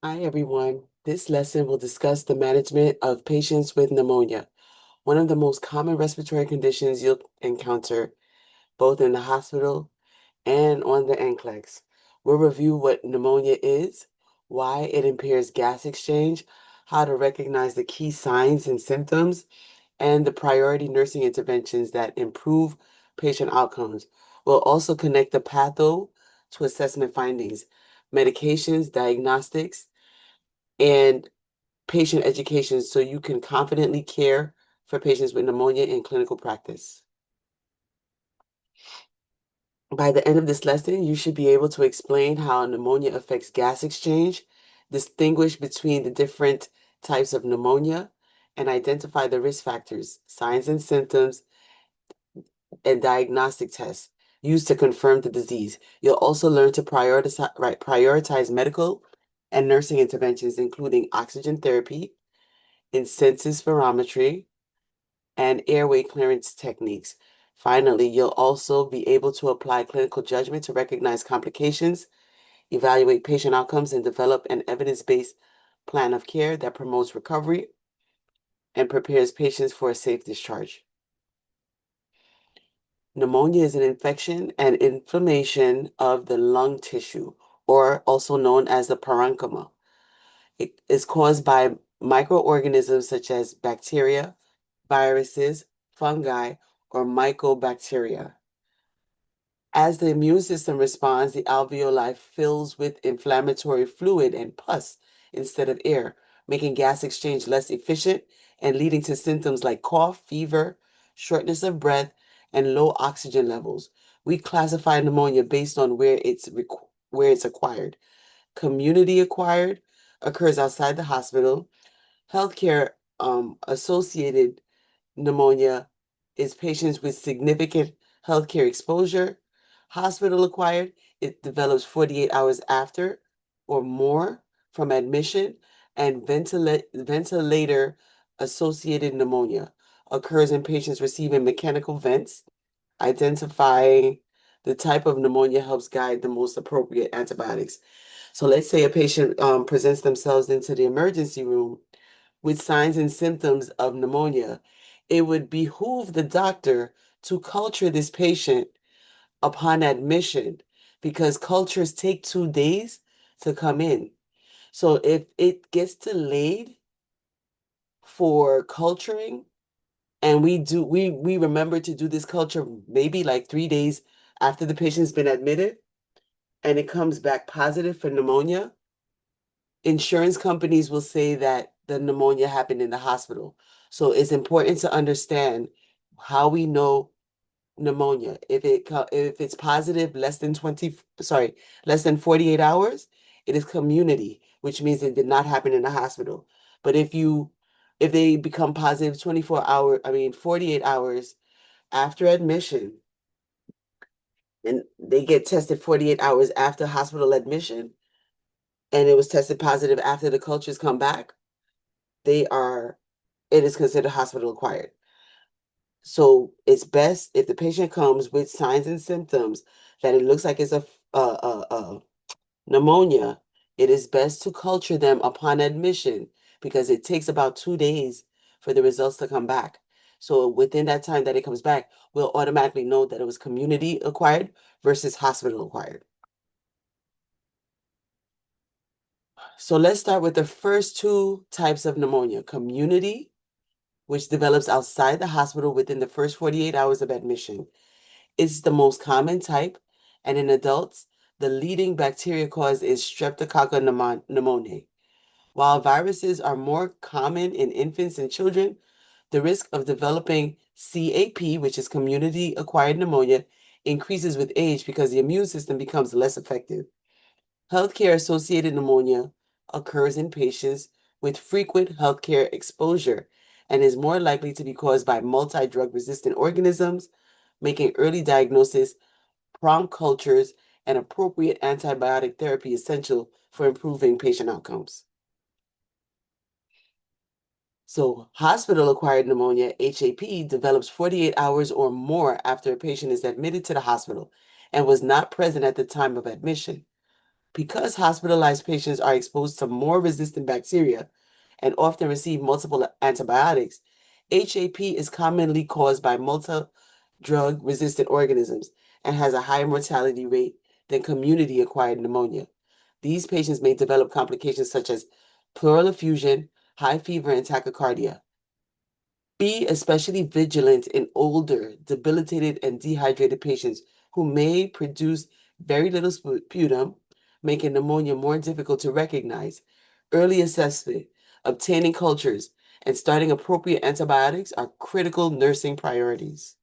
Hi, everyone. This lesson will discuss the management of patients with pneumonia, one of the most common respiratory conditions you'll encounter both in the hospital and on the NCLEX. We'll review what pneumonia is, why it impairs gas exchange, how to recognize the key signs and symptoms, and the priority nursing interventions that improve patient outcomes. We'll also connect the patho to assessment findings, medications, diagnostics, and patient education so you can confidently care for patients with pneumonia in clinical practice. By the end of this lesson, you should be able to explain how pneumonia affects gas exchange, distinguish between the different types of pneumonia, and identify the risk factors, signs and symptoms, and diagnostic tests used to confirm the disease. You'll also learn to prioritize medical and nursing interventions, including oxygen therapy, intensive spirometry, and airway clearance techniques. Finally, you'll also be able to apply clinical judgment to recognize complications, evaluate patient outcomes, and develop an evidence-based plan of care that promotes recovery and prepares patients for a safe discharge. Pneumonia is an infection and inflammation of the lung tissue, or also known as the parenchyma. It is caused by microorganisms such as bacteria, viruses, fungi, or mycobacteria. As the immune system responds, the alveoli fills with inflammatory fluid and pus instead of air, making gas exchange less efficient and leading to symptoms like cough, fever, shortness of breath, and low oxygen levels. We classify pneumonia based on where it's acquired. Community acquired occurs outside the hospital. Healthcare associated pneumonia is patients with significant healthcare exposure. Hospital acquired, it develops 48 hours after or more from admission, and ventilator associated pneumonia occurs in patients receiving mechanical vents. Identifying the type of pneumonia helps guide the most appropriate antibiotics. So let's say a patient presents themselves into the emergency room with signs and symptoms of pneumonia. It would behoove the doctor to culture this patient upon admission because cultures take 2 days to come in. So if it gets delayed for culturing, and we remember to do this culture maybe like 3 days after the patient's been admitted, and it comes back positive for pneumonia, insurance companies will say that the pneumonia happened in the hospital. So it's important to understand how we know pneumonia. If it's positive less than 48 hours, it is community, which means it did not happen in the hospital. But if they become positive 48 hours after admission, and they get tested 48 hours after hospital admission, and it was tested positive after the cultures come back, they are it is considered hospital acquired. So it's best if the patient comes with signs and symptoms that it looks like it's a pneumonia. It is best to culture them upon admission because it takes about 2 days for the results to come back. So within that time that it comes back, we'll automatically know that it was community acquired versus hospital acquired. So let's start with the first two types of pneumonia: community, which develops outside the hospital within the first 48 hours of admission. It's the most common type, and in adults, the leading bacteria cause is Streptococcus pneumoniae. While viruses are more common in infants and children, the risk of developing CAP, which is community-acquired pneumonia, increases with age because the immune system becomes less effective. Healthcare-associated pneumonia occurs in patients with frequent healthcare exposure and is more likely to be caused by multi-drug resistant organisms, making early diagnosis, prompt cultures, and appropriate antibiotic therapy essential for improving patient outcomes. So, hospital-acquired pneumonia, HAP, develops 48 hours or more after a patient is admitted to the hospital and was not present at the time of admission. Because hospitalized patients are exposed to more resistant bacteria and often receive multiple antibiotics, HAP is commonly caused by multi-drug resistant organisms and has a higher mortality rate than community-acquired pneumonia. These patients may develop complications such as pleural effusion, high fever, and tachycardia. Be especially vigilant in older, debilitated, and dehydrated patients who may produce very little sputum, making pneumonia more difficult to recognize. Early assessment, obtaining cultures, and starting appropriate antibiotics are critical nursing priorities.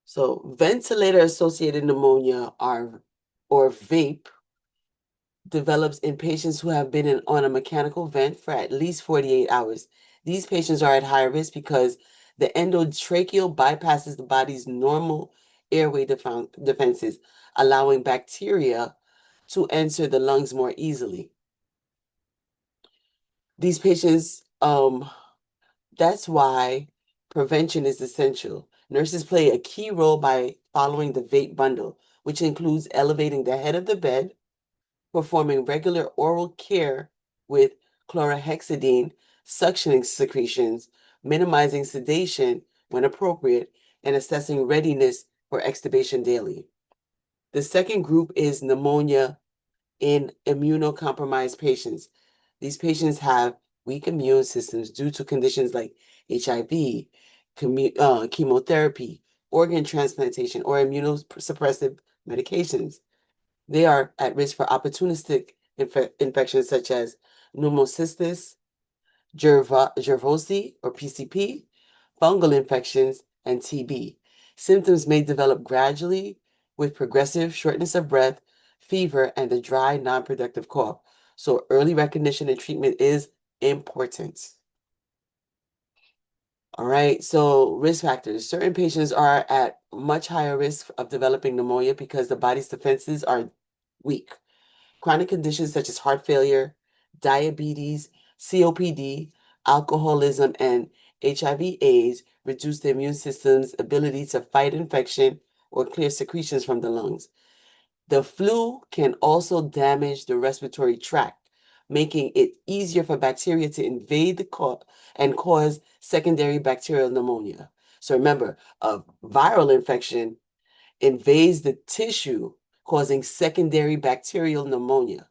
So, ventilator-associated pneumonia or VAPE develops in patients who have been on a mechanical vent for at least 48 hours. These patients are at high risk because the endotracheal bypasses the body's normal airway defenses, allowing bacteria to enter the lungs more easily. These patients, that's why prevention is essential. Nurses play a key role by following the VAPE bundle, which includes elevating the head of the bed, performing regular oral care with chlorhexidine, suctioning secretions, minimizing sedation when appropriate, and assessing readiness for extubation daily. The second group is pneumonia in immunocompromised patients. These patients have weak immune systems due to conditions like HIV, chemotherapy, organ transplantation, or immunosuppressive medications. They are at risk for opportunistic infections such as pneumocystis, Jervosi or PCP, fungal infections, and TB. Symptoms may develop gradually with progressive shortness of breath, fever, and a dry, non-productive cough. So early recognition and treatment is important. All right, so risk factors. Certain patients are at much higher risk of developing pneumonia because the body's defenses are weak. Chronic conditions such as heart failure, diabetes, COPD, alcoholism, and HIV/AIDS reduce the immune system's ability to fight infection or clear secretions from the lungs. The flu can also damage the respiratory tract, making it easier for bacteria to invade the and cause secondary bacterial pneumonia. So remember, a viral infection invades the tissue, causing secondary bacterial pneumonia.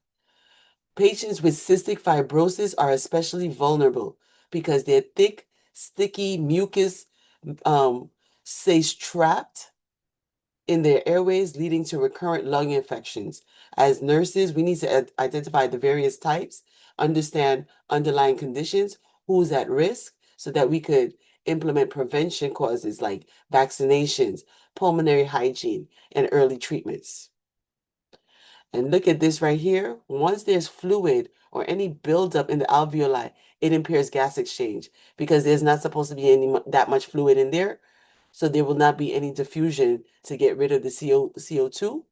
Patients with cystic fibrosis are especially vulnerable because their thick, sticky mucus stays trapped in their airways, leading to recurrent lung infections. As nurses, we need to identify the various types, understand underlying conditions, who's at risk, so that we could implement prevention causes like vaccinations, pulmonary hygiene, and early treatments. And look at this right here. Once there's fluid or any buildup in the alveoli, it impairs gas exchange because there's not supposed to be that much fluid in there. So there will not be any diffusion to get rid of the CO2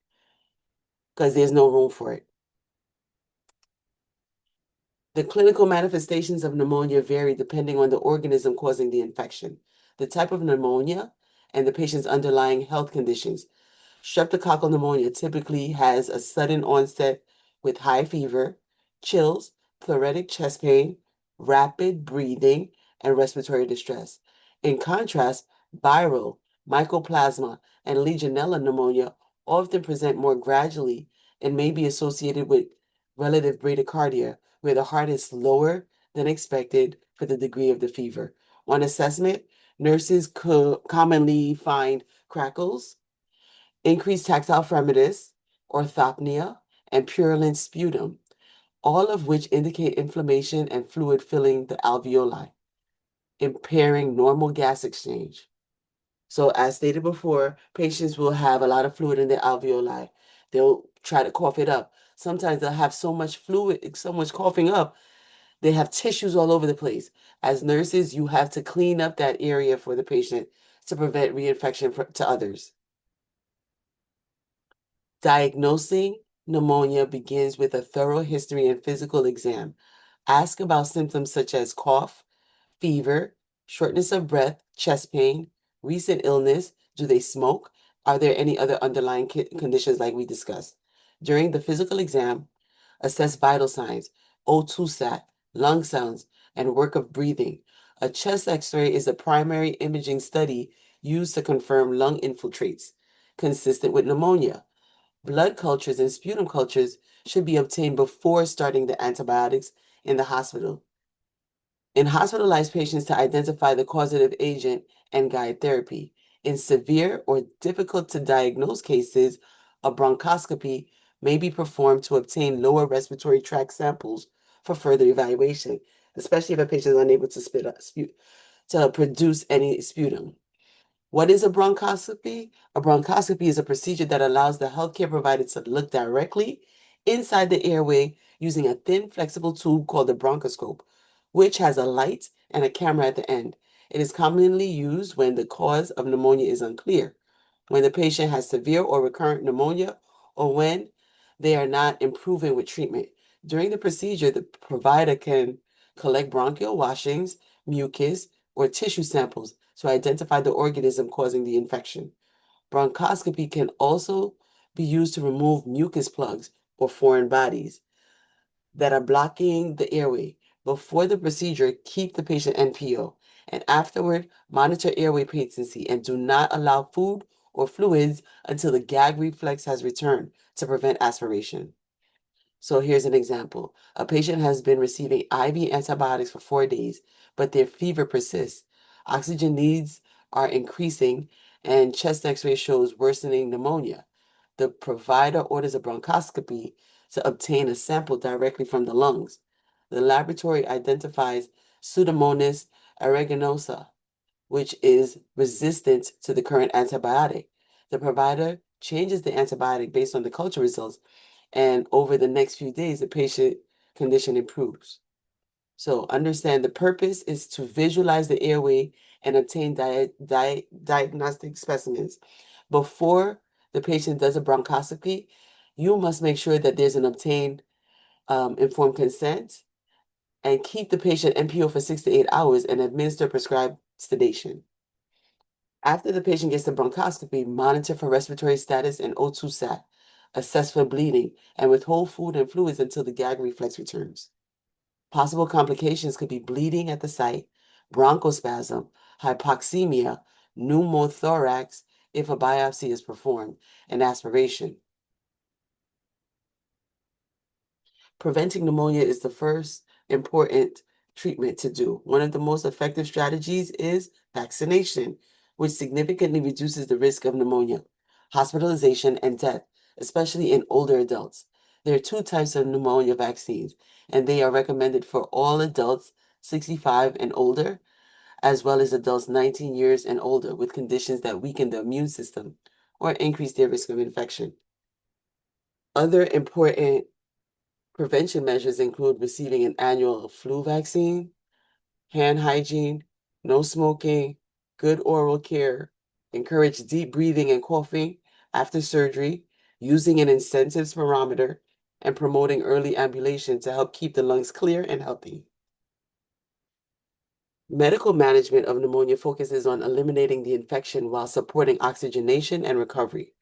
because there's no room for it. The clinical manifestations of pneumonia vary depending on the organism causing the infection, the type of pneumonia, and the patient's underlying health conditions. Streptococcal pneumonia typically has a sudden onset with high fever, chills, pleuritic chest pain, rapid breathing, and respiratory distress. In contrast, viral, mycoplasma, and Legionella pneumonia often present more gradually and may be associated with relative bradycardia, where the heart is slower than expected for the degree of the fever. On assessment, nurses commonly find crackles, increased tactile fremitus, orthopnea, and purulent sputum, all of which indicate inflammation and fluid filling the alveoli, impairing normal gas exchange. So as stated before, patients will have a lot of fluid in their alveoli. They'll try to cough it up. Sometimes they'll have so much fluid, so much coughing up, they have tissues all over the place. As nurses, you have to clean up that area for the patient to prevent reinfection to others. Diagnosing pneumonia begins with a thorough history and physical exam. Ask about symptoms such as cough, fever, shortness of breath, chest pain, recent illness, do they smoke, Are there any other underlying conditions like we discussed? During the physical exam, assess vital signs, O2 sat, lung sounds, and work of breathing. A chest x-ray is a primary imaging study used to confirm lung infiltrates, consistent with pneumonia. Blood cultures and sputum cultures should be obtained before starting the antibiotics in the hospital. In hospitalized patients to identify the causative agent and guide therapy. In severe or difficult to diagnose cases, a bronchoscopy may be performed to obtain lower respiratory tract samples for further evaluation, especially if a patient is unable to to produce any sputum. What is a bronchoscopy? A bronchoscopy is a procedure that allows the healthcare provider to look directly inside the airway using a thin, flexible tube called a bronchoscope, which has a light and a camera at the end. It is commonly used when the cause of pneumonia is unclear, when the patient has severe or recurrent pneumonia, or when they are not improving with treatment. During the procedure, the provider can collect bronchial washings, mucus, or tissue samples to identify the organism causing the infection. Bronchoscopy can also be used to remove mucus plugs or foreign bodies that are blocking the airway. Before the procedure, keep the patient NPO, and afterward, monitor airway patency and do not allow food or fluids until the gag reflex has returned to prevent aspiration. So here's an example. A patient has been receiving IV antibiotics for 4 days, but their fever persists. Oxygen needs are increasing, and chest x-ray shows worsening pneumonia. The provider orders a bronchoscopy to obtain a sample directly from the lungs. The laboratory identifies Pseudomonas aeruginosa, which is resistant to the current antibiotic. The provider changes the antibiotic based on the culture results, and over the next few days, the patient condition improves. So understand the purpose is to visualize the airway and obtain diagnostic specimens. Before the patient does a bronchoscopy, you must make sure that there's an obtained informed consent and keep the patient NPO for 6 to 8 hours and administer prescribed sedation. After the patient gets the bronchoscopy, monitor for respiratory status and O2 sat, assess for bleeding, and withhold food and fluids until the gag reflex returns. Possible complications could be bleeding at the site, bronchospasm, hypoxemia, pneumothorax if a biopsy is performed, and aspiration. Preventing pneumonia is the first important treatment to do. One of the most effective strategies is vaccination, which significantly reduces the risk of pneumonia, hospitalization, and death, especially in older adults. There are two types of pneumonia vaccines, and they are recommended for all adults 65 and older, as well as adults 19 years and older with conditions that weaken the immune system or increase their risk of infection. Other important prevention measures include receiving an annual flu vaccine, hand hygiene, no smoking, good oral care, encourage deep breathing and coughing after surgery, using an incentive spirometer, and promoting early ambulation to help keep the lungs clear and healthy. Medical management of pneumonia focuses on eliminating the infection while supporting oxygenation and recovery.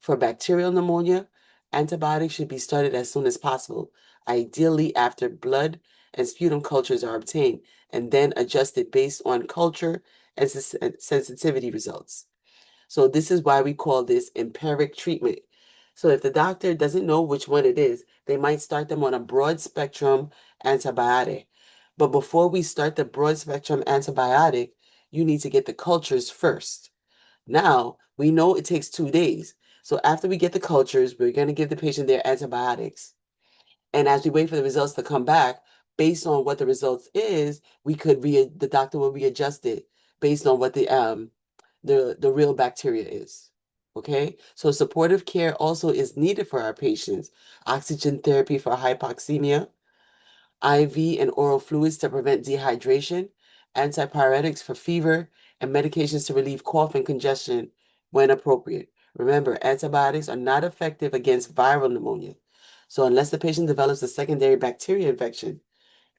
For bacterial pneumonia, antibiotics should be started as soon as possible, ideally after blood and sputum cultures are obtained, and then adjusted based on culture and sensitivity results. So this is why we call this empiric treatment. So if the doctor doesn't know which one it is, they might start them on a broad spectrum antibiotic. But before we start the broad spectrum antibiotic, you need to get the cultures first. Now, we know it takes 2 days. So after we get the cultures, we're going to give the patient their antibiotics. And as we wait for the results to come back, based on what the results is, the doctor will readjust it based on what the real bacteria is. Okay, so supportive care also is needed for our patients. Oxygen therapy for hypoxemia, IV and oral fluids to prevent dehydration, antipyretics for fever, and medications to relieve cough and congestion when appropriate. Remember, antibiotics are not effective against viral pneumonia. So unless the patient develops a secondary bacteria infection,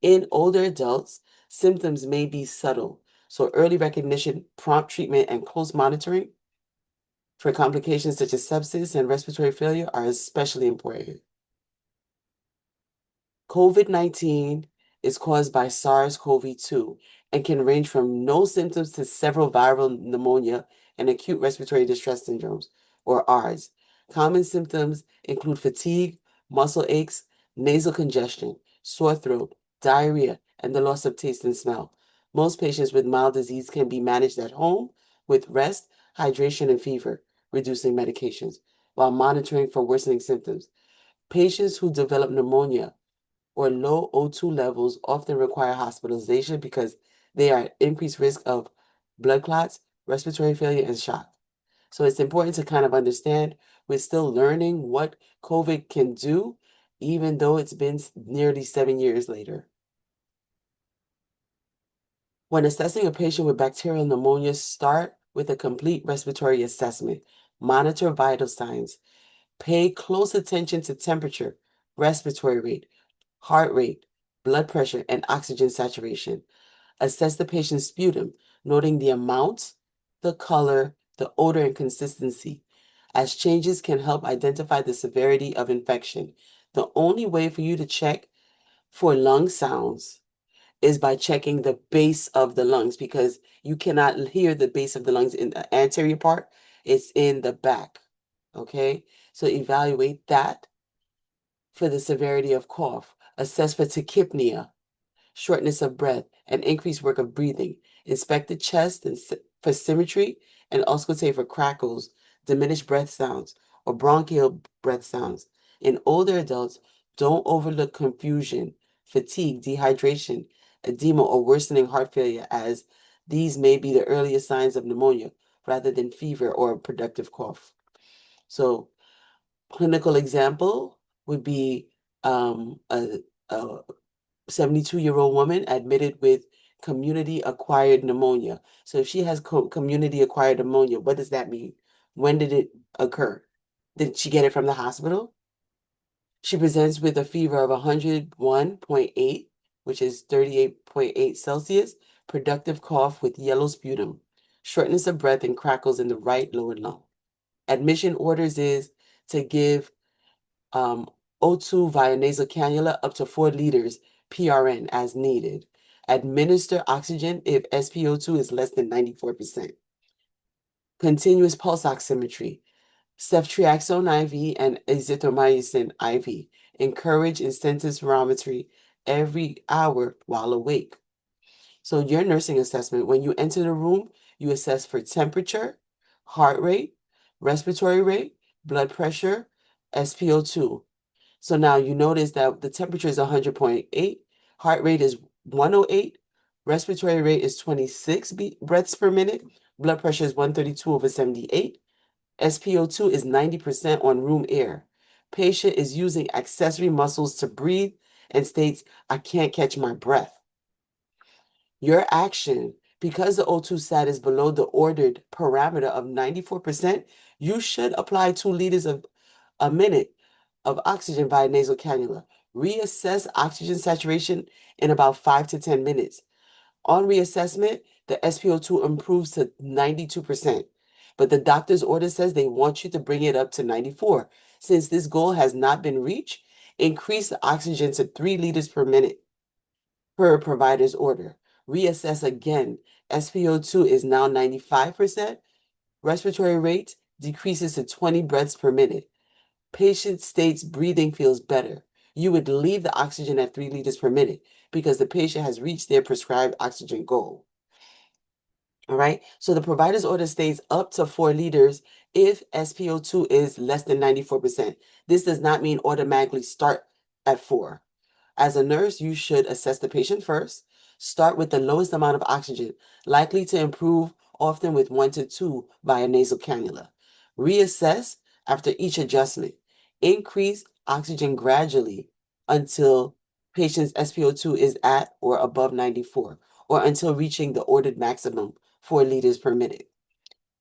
in older adults, symptoms may be subtle. So early recognition, prompt treatment, and close monitoring for complications such as sepsis and respiratory failure are especially important. COVID-19 is caused by SARS-CoV-2 and can range from no symptoms to several viral pneumonia and acute respiratory distress syndromes, or ARDS. Common symptoms include fatigue, muscle aches, nasal congestion, sore throat, diarrhea, and the loss of taste and smell. Most patients with mild disease can be managed at home with rest, hydration, and fever, reducing medications, while monitoring for worsening symptoms. Patients who develop pneumonia or low O2 levels often require hospitalization because they are at increased risk of blood clots, respiratory failure, and shock. So it's important to kind of understand we're still learning what COVID can do, even though it's been nearly 7 years later. When assessing a patient with bacterial pneumonia, start with a complete respiratory assessment. Monitor vital signs. Pay close attention to temperature, respiratory rate, heart rate, blood pressure, and oxygen saturation. Assess the patient's sputum, noting the amount, the color, the odor, and consistency, as changes can help identify the severity of infection. The only way for you to check for lung sounds is by checking the base of the lungs, because you cannot hear the base of the lungs in the anterior part. It's in the back. Okay? So evaluate that for the severity of cough. Assess for tachypnea, shortness of breath, and increased work of breathing. Inspect the chest and for symmetry and auscultate for crackles, diminished breath sounds, or bronchial breath sounds. In older adults, don't overlook confusion, fatigue, dehydration, edema, or worsening heart failure, as these may be the earliest signs of pneumonia rather than fever or a productive cough. So, clinical example would be a 72-year-old woman admitted with community-acquired pneumonia. So if she has community-acquired pneumonia, what does that mean? When did it occur? Did she get it from the hospital? She presents with a fever of 101.8, which is 38.8 Celsius, productive cough with yellow sputum, shortness of breath, and crackles in the right lower lung. Admission orders is to give O2 via nasal cannula up to 4 liters PRN as needed. Administer oxygen if SpO2 is less than 94%. Continuous pulse oximetry, ceftriaxone IV and azithromycin IV. Encourage intensive spirometry every hour while awake. So your nursing assessment, when you enter the room, you assess for temperature, heart rate, respiratory rate, blood pressure, SpO2. So now you notice that the temperature is 100.8, heart rate is 108, respiratory rate is 26 breaths per minute, blood pressure is 132/78, SpO2 is 90% on room air. Patient is using accessory muscles to breathe and states, "I can't catch my breath." Your action, because the O2 sat is below the ordered parameter of 94%, you should apply 2 liters a minute of oxygen via nasal cannula. Reassess oxygen saturation in about 5 to 10 minutes. On reassessment, the SpO2 improves to 92%, but the doctor's order says they want you to bring it up to 94. Since this goal has not been reached, increase the oxygen to 3 liters per minute per provider's order. Reassess again. SpO2 is now 95%. Respiratory rate decreases to 20 breaths per minute. Patient states breathing feels better. You would leave the oxygen at 3 liters per minute because the patient has reached their prescribed oxygen goal. All right. So the provider's order stays up to 4 liters if SpO2 is less than 94%. This does not mean automatically start at 4. As a nurse, you should assess the patient first. Start with the lowest amount of oxygen, likely to improve often with 1 to 2 via nasal cannula. Reassess after each adjustment. Increase oxygen gradually until patient's SpO2 is at or above 94, or until reaching the ordered maximum 4 liters per minute.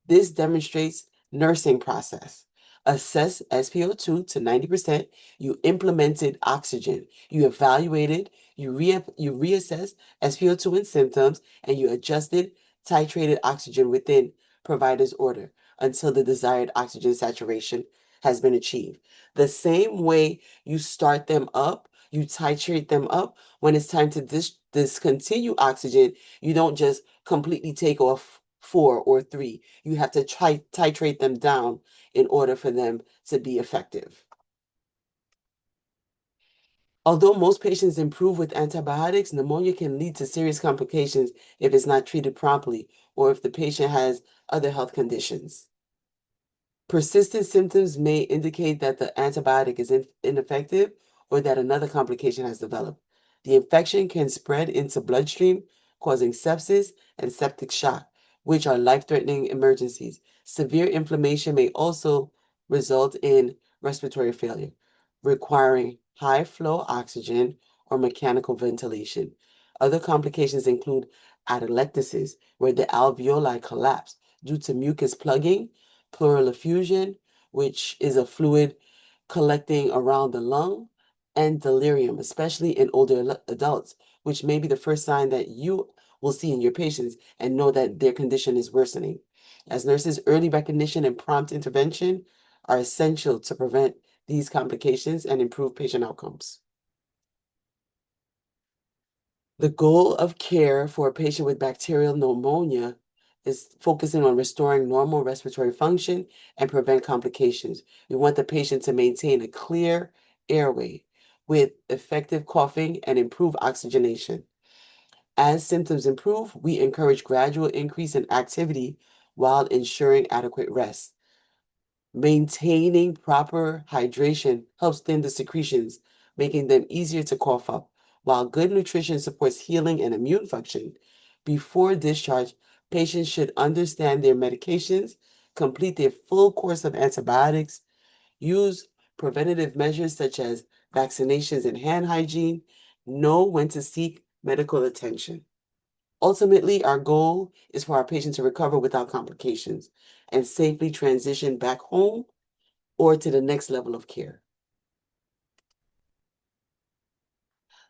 This demonstrates nursing process. Assess SpO2 to 90%. You implemented oxygen. You evaluated, you reassessed SpO2 and symptoms, and you adjusted titrated oxygen within provider's order. until the desired oxygen saturation has been achieved. The same way you start them up, you titrate them up. When it's time to discontinue oxygen, you don't just completely take off 4 or 3. You have to titrate them down in order for them to be effective. Although most patients improve with antibiotics, pneumonia can lead to serious complications if it's not treated properly or if the patient has other health conditions. Persistent symptoms may indicate that the antibiotic is ineffective or that another complication has developed. The infection can spread into bloodstream, causing sepsis and septic shock, which are life-threatening emergencies. Severe inflammation may also result in respiratory failure, requiring high-flow oxygen or mechanical ventilation. Other complications include atelectasis, where the alveoli collapse due to mucus plugging, pleural effusion, which is a fluid collecting around the lung, and delirium, especially in older adults, which may be the first sign that you will see in your patients and know that their condition is worsening. As nurses, early recognition and prompt intervention are essential to prevent these complications and improve patient outcomes. The goal of care for a patient with bacterial pneumonia is focusing on restoring normal respiratory function and prevent complications. We want the patient to maintain a clear airway with effective coughing and improve oxygenation. As symptoms improve, we encourage gradual increase in activity while ensuring adequate rest. Maintaining proper hydration helps thin the secretions, making them easier to cough up, while good nutrition supports healing and immune function. Before discharge, patients should understand their medications, complete their full course of antibiotics, use preventative measures such as vaccinations and hand hygiene, know when to seek medical attention. Ultimately, our goal is for our patient to recover without complications and safely transition back home or to the next level of care.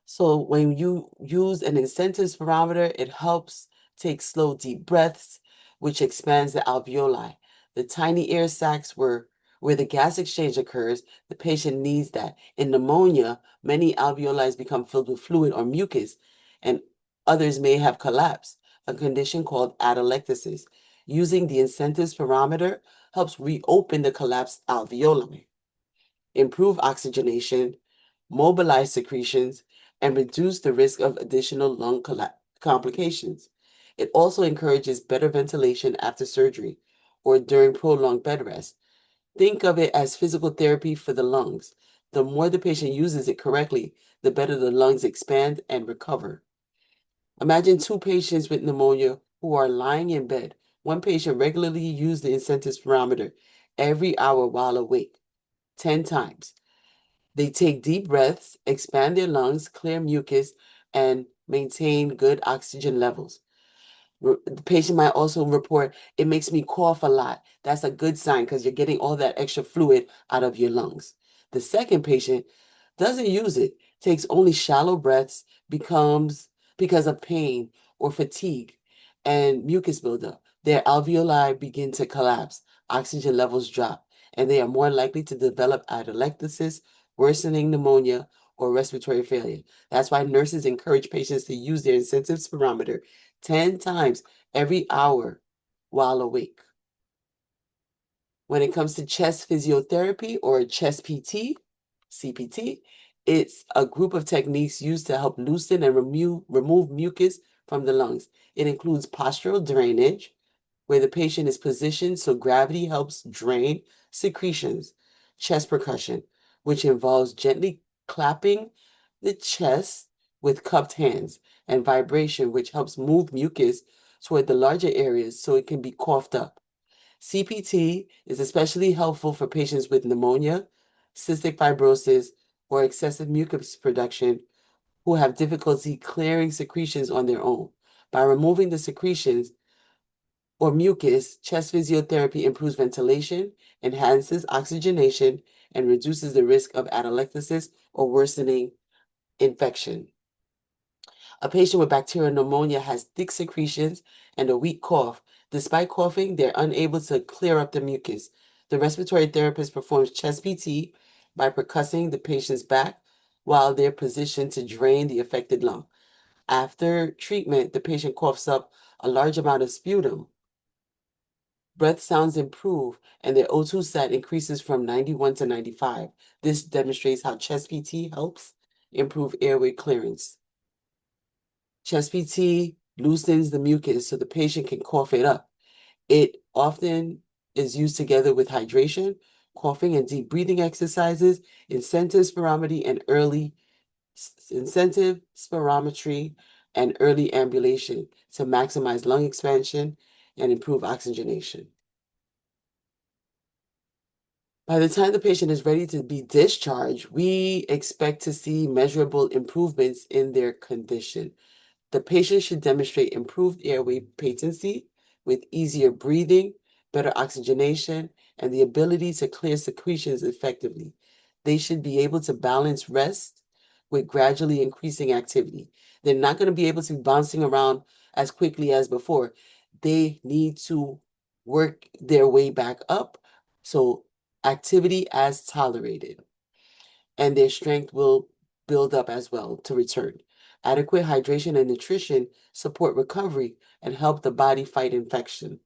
So when you use an incentive spirometer, it helps take slow, deep breaths, which expands the alveoli. The tiny air sacs where the gas exchange occurs, the patient needs that. In pneumonia, many alveoli become filled with fluid or mucus, and others may have collapsed, a condition called atelectasis. Using the incentive spirometer helps reopen the collapsed alveoli, improve oxygenation, mobilize secretions, and reduce the risk of additional lung complications. It also encourages better ventilation after surgery or during prolonged bed rest. Think of it as physical therapy for the lungs. The more the patient uses it correctly, the better the lungs expand and recover. Imagine 2 patients with pneumonia who are lying in bed. One patient regularly used the incentive spirometer every hour while awake, 10 times. They take deep breaths, expand their lungs, clear mucus, and maintain good oxygen levels. The patient might also report, it makes me cough a lot. That's a good sign because you're getting all that extra fluid out of your lungs. The second patient doesn't use it, takes only shallow breaths, becomes because of pain or fatigue and mucus buildup. Their alveoli begin to collapse, oxygen levels drop, and they are more likely to develop atelectasis, worsening pneumonia, or respiratory failure. That's why nurses encourage patients to use their incentive spirometer 10 times every hour while awake. When it comes to chest physiotherapy or chest PT, CPT, it's a group of techniques used to help loosen and remove mucus from the lungs. It includes postural drainage, where the patient is positioned so gravity helps drain secretions, chest percussion, which involves gently clapping the chest with cupped hands, and vibration, which helps move mucus toward the larger areas so it can be coughed up. CPT is especially helpful for patients with pneumonia, cystic fibrosis, or excessive mucus production who have difficulty clearing secretions on their own. By removing the secretions or mucus, chest physiotherapy improves ventilation, enhances oxygenation, and reduces the risk of atelectasis or worsening infection. A patient with bacterial pneumonia has thick secretions and a weak cough. Despite coughing, they're unable to clear up the mucus. The respiratory therapist performs chest PT by percussing the patient's back while they're positioned to drain the affected lung. After treatment, the patient coughs up a large amount of sputum. Breath sounds improve, and their O2 sat increases from 91 to 95. This demonstrates how chest PT helps improve airway clearance. Chest PT loosens the mucus so the patient can cough it up. It often is used together with hydration, coughing, and deep breathing exercises, incentive spirometry, and early ambulation to maximize lung expansion and improve oxygenation. By the time the patient is ready to be discharged, we expect to see measurable improvements in their condition. The patient should demonstrate improved airway patency with easier breathing, better oxygenation, and the ability to clear secretions effectively. They should be able to balance rest with gradually increasing activity. They're not going to be able to be bouncing around as quickly as before. They need to work their way back up. So activity as tolerated, and their strength will build up as well to return. Adequate hydration and nutrition support recovery and help the body fight infection.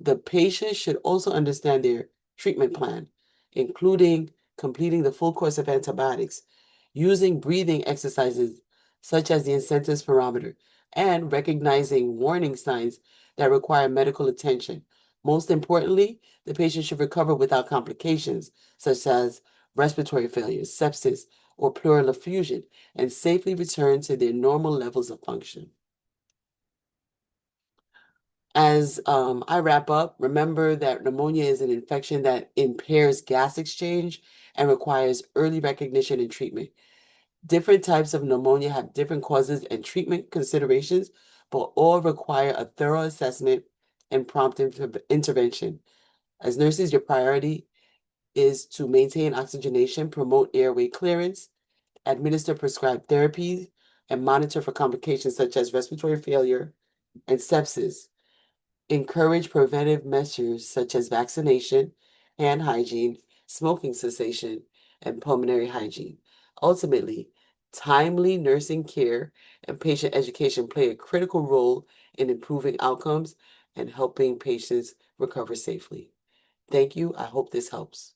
The patient should also understand their treatment plan, including completing the full course of antibiotics, using breathing exercises such as the incentive spirometer, and recognizing warning signs that require medical attention. Most importantly, the patient should recover without complications such as respiratory failure, sepsis, or pleural effusion, and safely return to their normal levels of function. As I wrap up, remember that pneumonia is an infection that impairs gas exchange and requires early recognition and treatment. Different types of pneumonia have different causes and treatment considerations, but all require a thorough assessment and prompt intervention. As nurses, your priority is to maintain oxygenation, promote airway clearance, administer prescribed therapies, and monitor for complications such as respiratory failure and sepsis. Encourage preventive measures such as vaccination, hand hygiene, smoking cessation, and pulmonary hygiene. Ultimately, timely nursing care and patient education play a critical role in improving outcomes and helping patients recover safely. Thank you. I hope this helps.